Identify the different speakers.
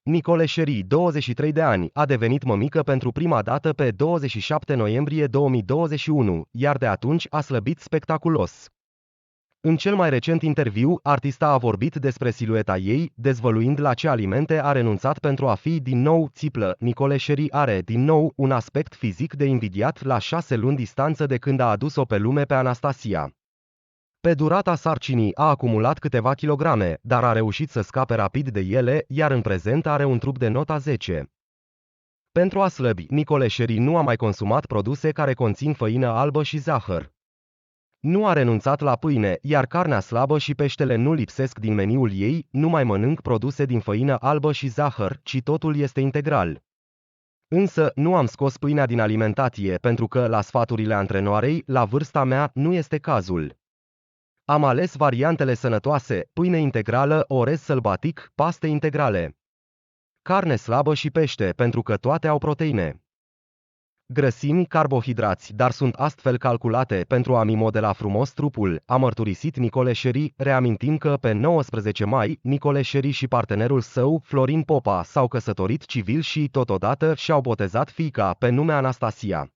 Speaker 1: Nicole Chery, 23 de ani, a devenit mămică pentru prima dată pe 27 noiembrie 2021, iar de atunci a slăbit spectaculos. În cel mai recent interviu, artista a vorbit despre silueta ei, dezvăluind la ce alimente a renunțat pentru a fi din nou țiplă. Nicole Chery are, din nou, un aspect fizic de invidiat la 6 luni distanță de când a adus-o pe lume pe Anastasia. Pe durata sarcinii a acumulat câteva kilograme, dar a reușit să scape rapid de ele, iar în prezent are un trup de nota 10. Pentru a slăbi, Nicole Chery nu a mai consumat produse care conțin făină albă și zahăr. Nu a renunțat la pâine, iar carnea slabă și peștele nu lipsesc din meniul ei, nu mai mănânc produse din făină albă și zahăr, ci totul este integral. Însă, nu am scos pâinea din alimentație pentru că, la sfaturile antrenoarei, la vârsta mea, nu este cazul. Am ales variantele sănătoase, pâine integrală, orez sălbatic, paste integrale. Carne slabă și pește, pentru că toate au proteine. Grăsimi, carbohidrați, dar sunt astfel calculate pentru a-mi modela frumos trupul, a mărturisit Nicole Chery, reamintim că pe 19 mai, Nicole Chery și partenerul său, Florin Popa, s-au căsătorit civil și, totodată, și-au botezat fiica pe nume Anastasia.